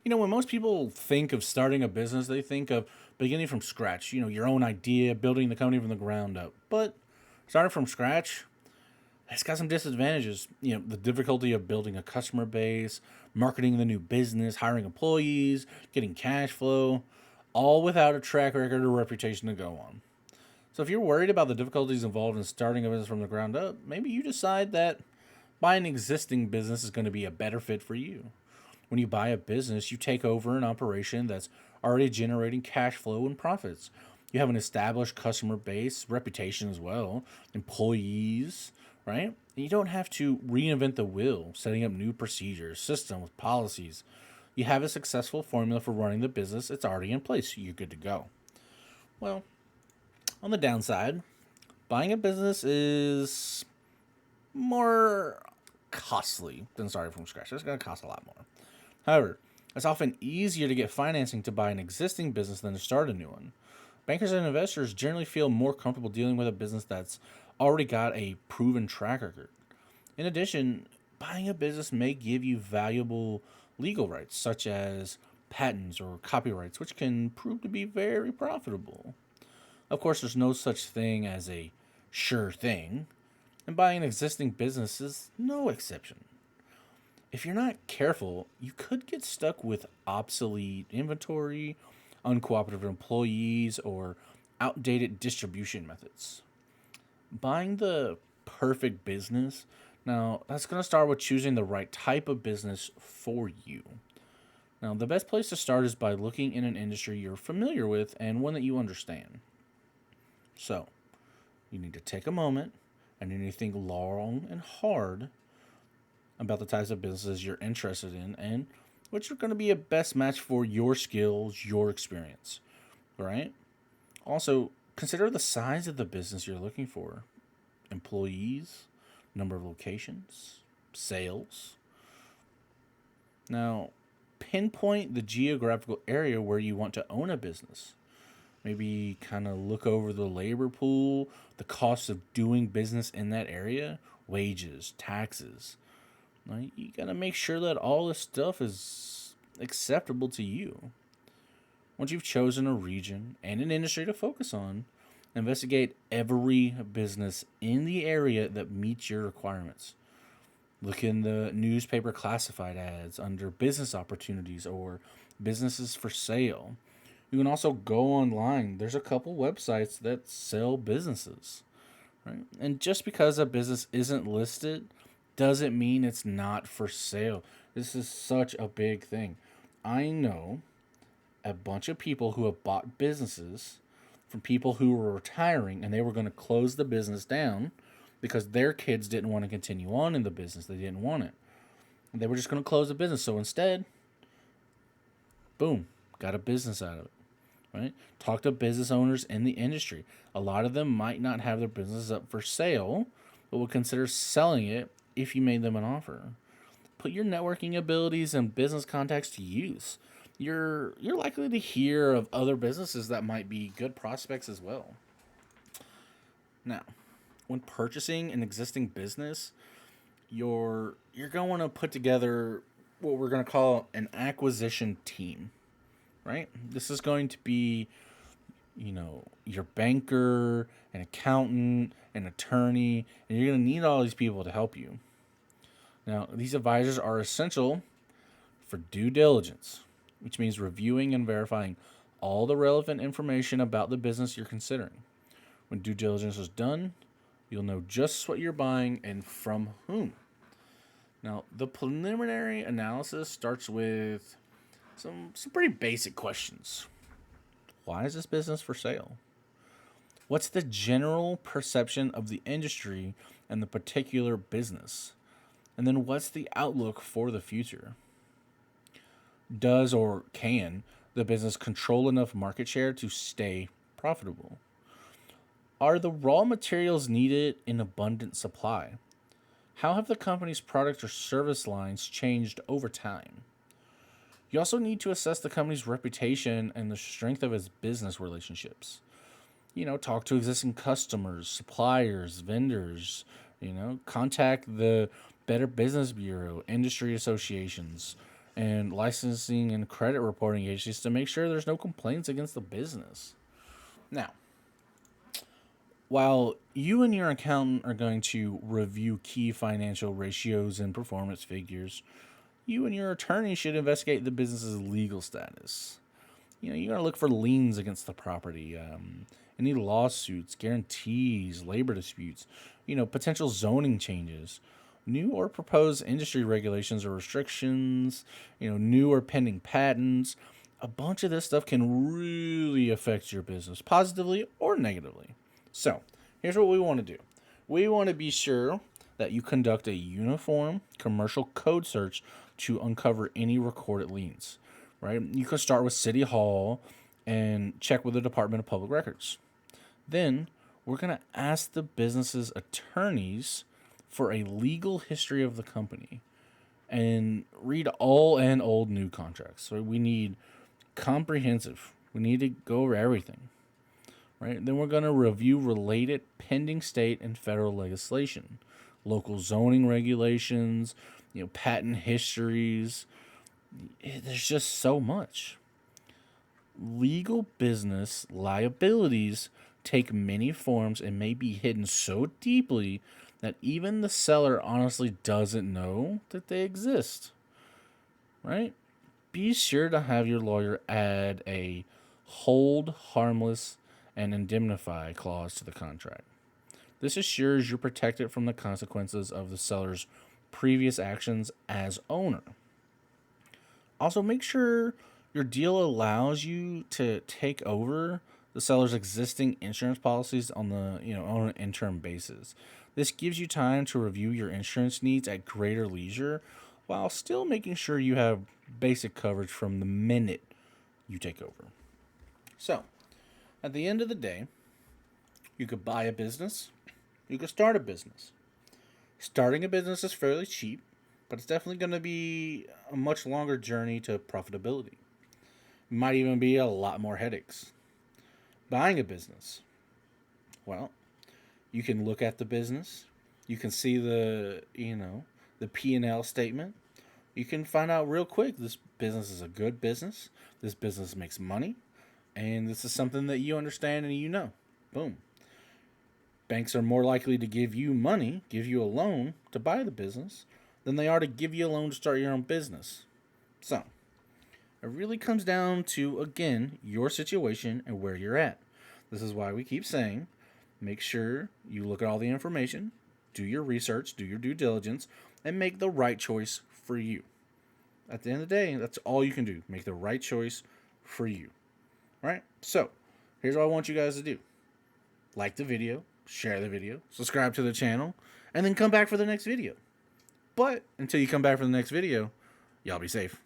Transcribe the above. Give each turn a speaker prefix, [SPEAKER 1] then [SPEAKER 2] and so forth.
[SPEAKER 1] When most people think of starting a business, they think of beginning from scratch, your own idea, building the company from the ground up. But starting from scratch, it's got some disadvantages. The difficulty of building a customer base, marketing the new business, hiring employees, getting cash flow, all without a track record or reputation to go on. So if you're worried about the difficulties involved in starting a business from the ground up, maybe you decide that buying an existing business is going to be a better fit for you. When you buy a business, you take over an operation that's already generating cash flow and profits. You have an established customer base, reputation as well, employees, right? And you don't have to reinvent the wheel, setting up new procedures, systems, policies. You have a successful formula for running the business, it's already in place. You're good to go. Well, on the downside, buying a business is more costly than starting from scratch. It's going to cost a lot more. However, it's often easier to get financing to buy an existing business than to start a new one. Bankers and investors generally feel more comfortable dealing with a business that's already got a proven track record. In addition, buying a business may give you valuable legal rights, such as patents or copyrights, which can prove to be very profitable. Of course, there's no such thing as a sure thing, and buying an existing business is no exception. If you're not careful, you could get stuck with obsolete inventory, uncooperative employees, or outdated distribution methods. Buying the perfect business, now that's going to start with choosing the right type of business for you. Now, the best place to start is by looking in an industry you're familiar with and one that you understand. So, you need to take a moment and you need to think long and hard about the types of businesses you're interested in and which are going to be a best match for your skills, your experience, right? Also, consider the size of the business you're looking for: employees, number of locations, sales. Now, pinpoint the geographical area where you want to own a business. Maybe kind of look over the labor pool, the cost of doing business in that area, wages, taxes. Now, you got to make sure that all this stuff is acceptable to you. Once you've chosen a region and an industry to focus on, investigate every business in the area that meets your requirements. Look in the newspaper classified ads under business opportunities or businesses for sale. You can also go online. There's a couple websites that sell businesses, right? And just because a business isn't listed doesn't mean it's not for sale. This is such a big thing. I know a bunch of people who have bought businesses from people who were retiring and they were going to close the business down because their kids didn't want to continue on in the business. They didn't want it. And they were just going to close the business. So instead, boom, got a business out of it. Right? Talk to business owners in the industry. A lot of them might not have their business up for sale, but would consider selling it if you made them an offer. Put your networking abilities and business contacts to use. You're likely to hear of other businesses that might be good prospects as well. Now, when purchasing an existing business, you're going to put together what we're going to call an acquisition team, right? This is going to be, your banker, an accountant, an attorney, and you're going to need all these people to help you. Now, these advisors are essential for due diligence, which means reviewing and verifying all the relevant information about the business you're considering. When due diligence is done, you'll know just what you're buying and from whom. Now, the preliminary analysis starts with some pretty basic questions. Why is this business for sale? What's the general perception of the industry and the particular business? And then what's the outlook for the future? Does or can the business control enough market share to stay profitable? Are the raw materials needed in abundant supply? How have the company's product or service lines changed over time? You also need to assess the company's reputation and the strength of its business relationships. Talk to existing customers, suppliers, vendors, contact the Better Business Bureau, industry associations, and licensing and credit reporting agencies to make sure there's no complaints against the business. Now, while you and your accountant are going to review key financial ratios and performance figures, you and your attorney should investigate the business's legal status. You're going to look for liens against the property, any lawsuits, guarantees, labor disputes, potential zoning changes, new or proposed industry regulations or restrictions, new or pending patents. A bunch of this stuff can really affect your business positively or negatively. So, here's what we want to do. We want to be sure that you conduct a uniform commercial code search to uncover any recorded liens, right? You can start with City Hall and check with the Department of Public Records. Then we're going to ask the business's attorneys for a legal history of the company and read all and old new contracts. So we need comprehensive. We need to go over everything, right? Then we're going to review related pending state and federal legislation, local zoning regulations, patent histories. There's just so much. Legal business liabilities take many forms and may be hidden so deeply that even the seller honestly doesn't know that they exist, right? Be sure to have your lawyer add a hold harmless and indemnify clause to the contract. This assures you're protected from the consequences of the seller's previous actions as owner. Also, make sure your deal allows you to take over the seller's existing insurance policies on on an interim basis. This gives you time to review your insurance needs at greater leisure while still making sure you have basic coverage from the minute you take over. So, at the end of the day, you could buy a business, you could start a business. Starting a business is fairly cheap, but it's definitely going to be a much longer journey to profitability. It might even be a lot more headaches. Buying a business, well, you can look at the business, you can see the P&L statement. You can find out real quick this business is a good business, this business makes money, and this is something that you understand and you know. Boom. Banks are more likely to give you money, give you a loan to buy the business, than they are to give you a loan to start your own business. So, it really comes down to, again, your situation and where you're at. This is why we keep saying, make sure you look at all the information, do your research, do your due diligence, and make the right choice for you. At the end of the day, that's all you can do. Make the right choice for you. All right? So, here's what I want you guys to do. Like the video, share the video, subscribe to the channel, and then come back for the next video. But until you come back for the next video, y'all be safe.